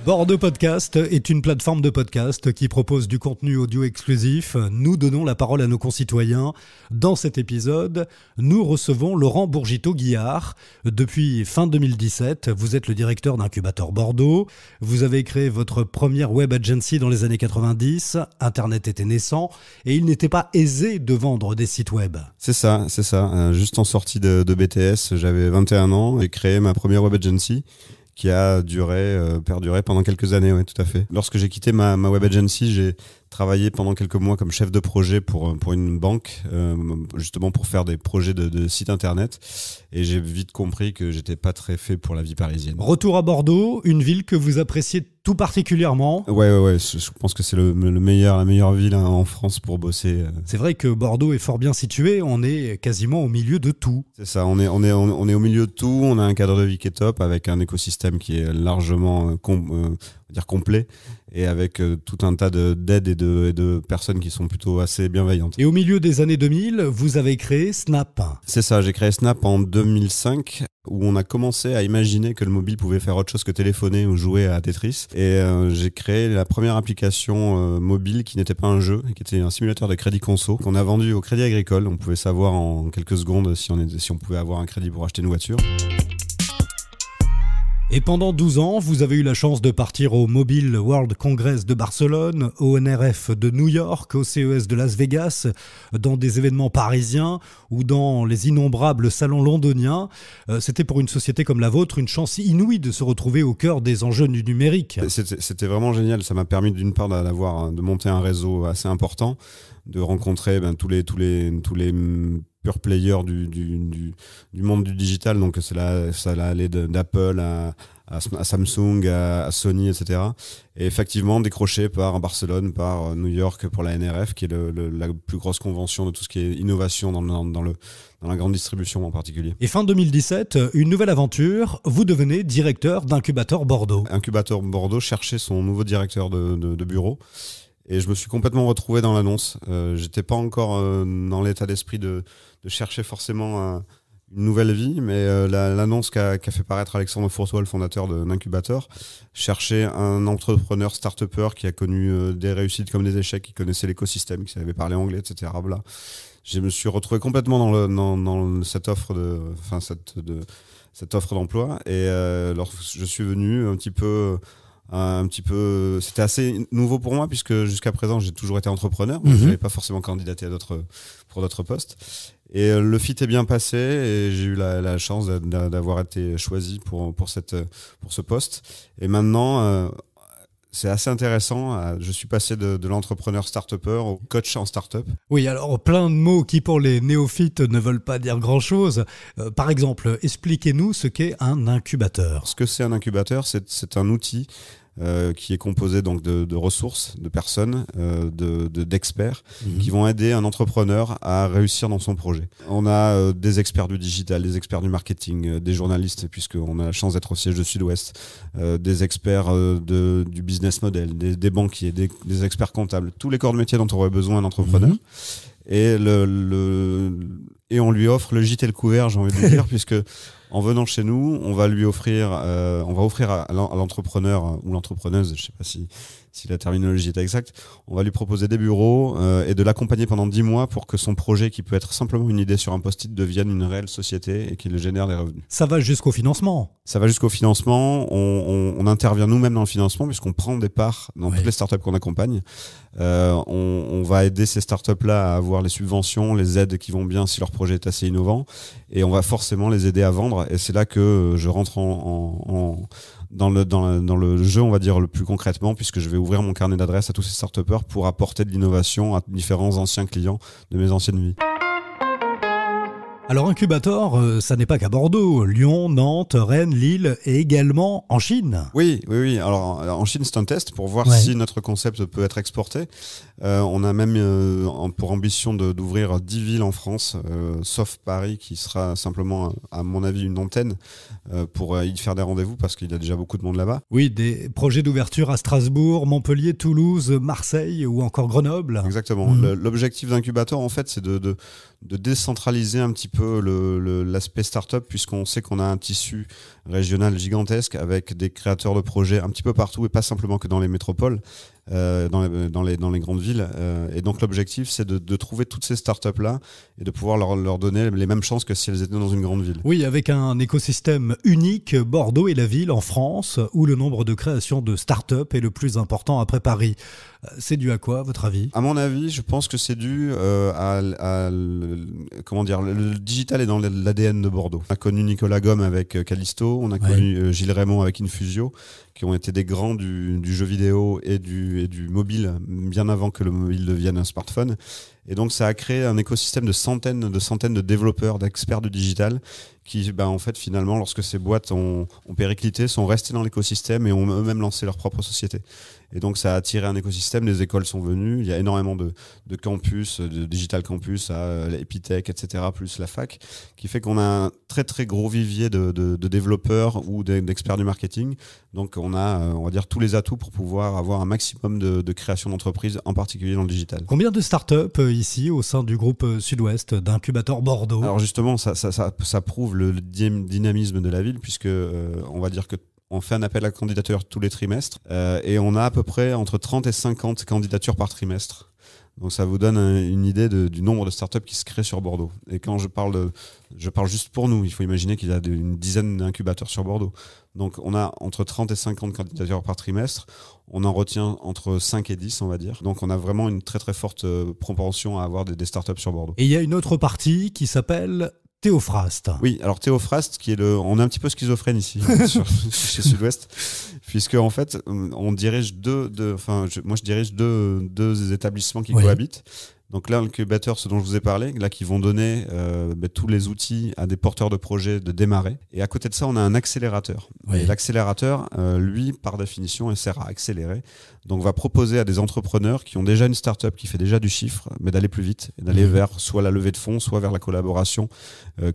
Bordeaux Podcast est une plateforme de podcast qui propose du contenu audio exclusif. Nous donnons la parole à nos concitoyens. Dans cet épisode, nous recevons Laurent Bourgito-Guillard. Depuis fin 2017, vous êtes le directeur d'Incubateur Bordeaux. Vous avez créé votre première web agency dans les années 90. Internet était naissant et il n'était pas aisé de vendre des sites web. C'est ça. Juste en sortie de BTS, j'avais 21 ans et créé ma première web agency qui a perduré pendant quelques années, oui, tout à fait. Lorsque j'ai quitté ma web agency, j'ai travaillé pendant quelques mois comme chef de projet pour une banque, justement pour faire des projets de sites internet. Et j'ai vite compris que j'étais pas très fait pour la vie parisienne. Retour à Bordeaux, une ville que vous appréciez tout particulièrement. Ouais. Je pense que c'est la meilleure ville en France pour bosser. C'est vrai que Bordeaux est fort bien situé. On est quasiment au milieu de tout. C'est ça. On est au milieu de tout. On a un cadre de vie qui est top avec un écosystème qui est largement complet et avec tout un tas d'aides et de personnes qui sont plutôt assez bienveillantes. Et au milieu des années 2000, vous avez créé Snap. C'est ça, j'ai créé Snap en 2005 où on a commencé à imaginer que le mobile pouvait faire autre chose que téléphoner ou jouer à Tetris. Et j'ai créé la première application mobile qui n'était pas un jeu, qui était un simulateur de crédit conso qu'on a vendu au Crédit Agricole. On pouvait savoir en quelques secondes si on pouvait avoir un crédit pour acheter une voiture. Et pendant 12 ans, vous avez eu la chance de partir au Mobile World Congress de Barcelone, au NRF de New York, au CES de Las Vegas, dans des événements parisiens ou dans les innombrables salons londoniens. C'était pour une société comme la vôtre une chance inouïe de se retrouver au cœur des enjeux du numérique. C'était vraiment génial. Ça m'a permis d'une part de monter un réseau assez important, de rencontrer tous les pure players du monde du digital, donc ça allait d'Apple à Samsung, à Sony, etc. Et effectivement décroché par Barcelone, par New York pour la NRF, qui est la plus grosse convention de tout ce qui est innovation dans la grande distribution en particulier. Et fin 2017, une nouvelle aventure, vous devenez directeur d'Incubateur Bordeaux. Incubateur Bordeaux cherchait son nouveau directeur de bureau. Et je me suis complètement retrouvé dans l'annonce. J'étais pas encore dans l'état d'esprit de chercher forcément une nouvelle vie, mais l'annonce qu'a fait paraître Alexandre Fourtois, le fondateur d'Incubateur, cherchait un entrepreneur start-upper qui a connu des réussites comme des échecs, qui connaissait l'écosystème, qui savait parler anglais, etc. Bla. Je me suis retrouvé complètement dans cette offre cette offre d'emploi. Et alors, je suis venu un petit peu, c'était assez nouveau pour moi puisque jusqu'à présent j'ai toujours été entrepreneur, donc je n'avais pas forcément candidaté pour d'autres postes. Et le fit est bien passé et j'ai eu la chance d'avoir été choisi pour ce poste. Et maintenant, c'est assez intéressant. Je suis passé de l'entrepreneur start-upper au coach en start-up. Oui, alors plein de mots qui pour les néophytes ne veulent pas dire grand-chose. Par exemple, expliquez-nous ce qu'est un incubateur. Ce que c'est un incubateur, c'est un outil qui est composé donc de ressources, de personnes, d'experts qui vont aider un entrepreneur à réussir dans son projet. On a des experts du digital, des experts du marketing, des journalistes, puisqu'on a la chance d'être au siège de Sud-Ouest, des experts du business model, des banquiers, des experts comptables, tous les corps de métier dont aurait besoin un entrepreneur. Et on lui offre le gîte et le couvert, j'ai envie de dire, puisque en venant chez nous, on va offrir à l'entrepreneur ou l'entrepreneuse, je sais pas si la terminologie est exacte, on va lui proposer des bureaux et de l'accompagner pendant 10 mois pour que son projet, qui peut être simplement une idée sur un post-it, devienne une réelle société et qu'il génère des revenus. Ça va jusqu'au financement. Ça va jusqu'au financement. On intervient nous-mêmes dans le financement puisqu'on prend des parts dans toutes les startups qu'on accompagne. On va aider ces startups-là à avoir les subventions, les aides qui vont bien si leur projet est assez innovant, et on va forcément les aider à vendre. Et c'est là que je rentre dans le jeu, on va dire, le plus concrètement, puisque je vais ouvrir mon carnet d'adresses à tous ces start-upers pour apporter de l'innovation à différents anciens clients de mes anciennes vies. Alors Incubator, ça n'est pas qu'à Bordeaux, Lyon, Nantes, Rennes, Lille et également en Chine. Oui. Alors en Chine, c'est un test pour voir si notre concept peut être exporté. On a même pour ambition d'ouvrir 10 villes en France, sauf Paris, qui sera simplement, à mon avis, une antenne pour y faire des rendez-vous parce qu'il y a déjà beaucoup de monde là-bas. Oui, des projets d'ouverture à Strasbourg, Montpellier, Toulouse, Marseille ou encore Grenoble. Exactement. L'objectif d'Incubator, en fait, c'est de décentraliser un petit peu l'aspect startup, puisqu'on sait qu'on a un tissu régional gigantesque avec des créateurs de projets un petit peu partout et pas simplement que dans les métropoles, dans les grandes villes. Et donc l'objectif, c'est de trouver toutes ces startups-là et de pouvoir leur donner les mêmes chances que si elles étaient dans une grande ville. Oui, avec un écosystème unique, Bordeaux est la ville en France où le nombre de créations de startups est le plus important après Paris. C'est dû à quoi, à votre avis ? À mon avis, je pense que c'est dû comment dire, le digital est dans l'ADN de Bordeaux. On a connu Nicolas Gomme avec Callisto, on a connu Gilles Raymond avec Infusio, qui ont été des grands du jeu vidéo et du mobile, bien avant que le mobile devienne un smartphone. Et donc ça a créé un écosystème de centaines de développeurs, d'experts du digital qui, en fait, finalement, lorsque ces boîtes ont périclité, sont restés dans l'écosystème et ont eux-mêmes lancé leur propre société. Et donc ça a attiré un écosystème, les écoles sont venues, il y a énormément de campus, de digital campus à l'Epitech, etc., plus la fac, qui fait qu'on a un très très gros vivier de développeurs ou d'experts du marketing. Donc on a, on va dire, tous les atouts pour pouvoir avoir un maximum de création d'entreprises, en particulier dans le digital. Combien de startups ici au sein du groupe Sud-Ouest d'Incubator Bordeaux ? Alors justement, ça prouve le dynamisme de la ville, puisque on va dire que on fait un appel à candidature tous les trimestres et on a à peu près entre 30 et 50 candidatures par trimestre. Donc ça vous donne une idée du nombre de startups qui se créent sur Bordeaux. Et quand je parle juste pour nous, il faut imaginer qu'il y a une dizaine d'incubateurs sur Bordeaux. Donc on a entre 30 et 50 candidatures par trimestre. On en retient entre 5 et 10, on va dire. Donc on a vraiment une très très forte propension à avoir des startups sur Bordeaux. Et il y a une autre partie qui s'appelle Théophraste. Oui, alors Théophraste, on est un petit peu schizophrène ici chez Sud-Ouest, puisque en fait, on dirige moi je dirige deux établissements qui cohabitent. Donc là, l'incubateur, ce dont je vous ai parlé, là, qui vont donner tous les outils à des porteurs de projets de démarrer. Et à côté de ça, on a un accélérateur. Et l'accélérateur, lui, par définition, il sert à accélérer. Donc, va proposer à des entrepreneurs qui ont déjà une start-up qui fait déjà du chiffre, mais d'aller plus vite et d'aller vers soit la levée de fonds, soit vers la collaboration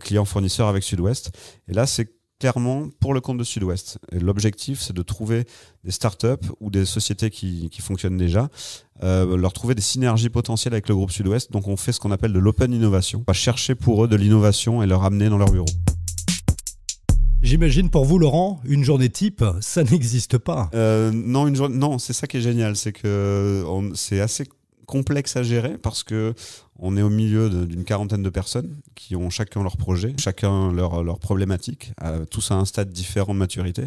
client-fournisseur avec Sud-Ouest. Et là, c'est clairement pour le compte de Sud-Ouest. Et l'objectif, c'est de trouver des startups ou des sociétés qui fonctionnent déjà, leur trouver des synergies potentielles avec le groupe Sud-Ouest. Donc on fait ce qu'on appelle de l'open innovation. On va chercher pour eux de l'innovation et leur amener dans leur bureau. J'imagine pour vous, Laurent, une journée type, ça n'existe pas. Non, c'est ça qui est génial, c'est que c'est assez complexe à gérer parce que on est au milieu d'une quarantaine de personnes qui ont chacun leur projet, chacun leur problématique, tous à un stade différent de maturité.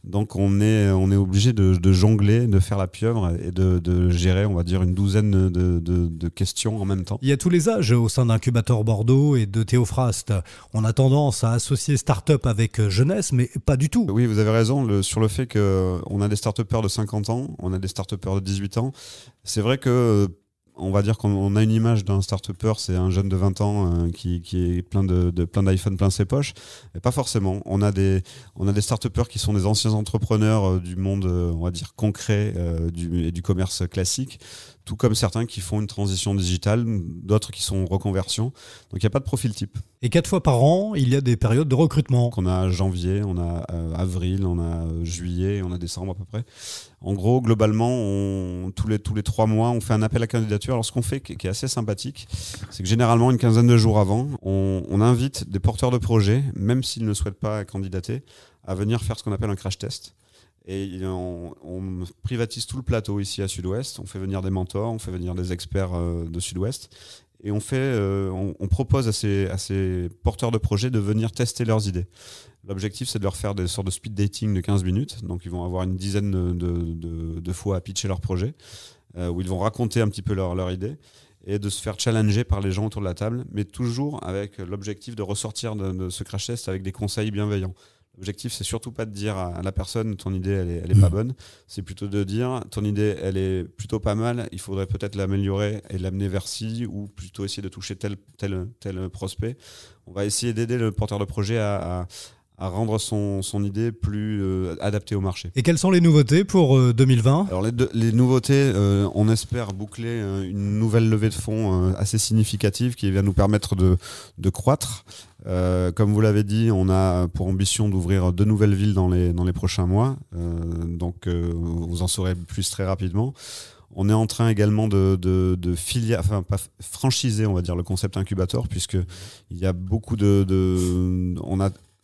Donc on est obligé de jongler, de faire la pieuvre et de gérer, on va dire, une douzaine de questions en même temps. Il y a tous les âges au sein d'Incubator Bordeaux et de Théophraste. On a tendance à associer start-up avec jeunesse, mais pas du tout. Oui, vous avez raison sur le fait qu'on a des start-upers de 50 ans, on a des start-upers de 18 ans. C'est vrai que on va dire qu'on a une image d'un start-upper, c'est un jeune de 20 ans qui est plein d'iPhone plein ses poches. Mais pas forcément. On a des start-uppers qui sont des anciens entrepreneurs du monde, on va dire, concret et du commerce classique, tout comme certains qui font une transition digitale, d'autres qui sont en reconversion. Donc il n'y a pas de profil type. Et 4 fois par an, il y a des périodes de recrutement. On a janvier, on a avril, on a juillet, on a décembre à peu près. En gros, globalement, tous les 3 mois, on fait un appel à candidature. Alors ce qu'on fait, qui est assez sympathique, c'est que généralement, une quinzaine de jours avant, on invite des porteurs de projets, même s'ils ne souhaitent pas candidater, à venir faire ce qu'on appelle un crash test. Et on privatise tout le plateau ici à Sud-Ouest. On fait venir des mentors, on fait venir des experts de Sud-Ouest. Et on propose à ces porteurs de projets de venir tester leurs idées. L'objectif, c'est de leur faire des sortes de speed dating de 15 minutes. Donc, ils vont avoir une dizaine de fois à pitcher leur projet, où ils vont raconter un petit peu leur idée et de se faire challenger par les gens autour de la table, mais toujours avec l'objectif de ressortir de ce crash test avec des conseils bienveillants. L'objectif, c'est surtout pas de dire à la personne ton idée elle est pas bonne, c'est plutôt de dire ton idée elle est plutôt pas mal, il faudrait peut-être l'améliorer et l'amener vers ci, ou plutôt essayer de toucher tel prospect. On va essayer d'aider le porteur de projet à rendre son idée plus adaptée au marché. Et quelles sont les nouveautés pour 2020 ? Alors les nouveautés, on espère boucler une nouvelle levée de fonds assez significative qui va nous permettre de croître. Comme vous l'avez dit, on a pour ambition d'ouvrir 2 nouvelles villes dans les prochains mois. Donc vous en saurez plus très rapidement. On est en train également de franchiser, on va dire, le concept incubator, puisque il y a beaucoup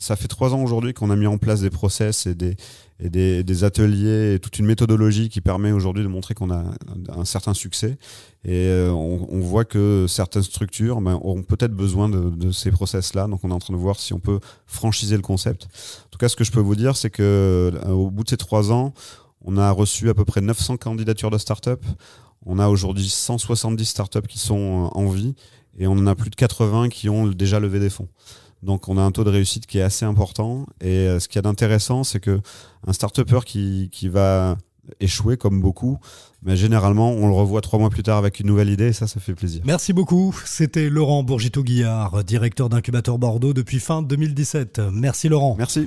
ça fait 3 ans aujourd'hui qu'on a mis en place des process et des ateliers et toute une méthodologie qui permet aujourd'hui de montrer qu'on a un certain succès. Et on voit que certaines structures auront peut-être besoin de ces process-là. Donc on est en train de voir si on peut franchiser le concept. En tout cas, ce que je peux vous dire, c'est qu'au bout de ces 3 ans, on a reçu à peu près 900 candidatures de start-up. On a aujourd'hui 170 start-up qui sont en vie et on en a plus de 80 qui ont déjà levé des fonds. Donc on a un taux de réussite qui est assez important, et ce qu'il y a d'intéressant, c'est que un start-upper qui va échouer comme beaucoup, mais généralement on le revoit 3 mois plus tard avec une nouvelle idée, et ça fait plaisir. Merci beaucoup. C'était Laurent Bourgito-Guillard, directeur d'Incubateur Bordeaux depuis fin 2017. Merci Laurent. Merci.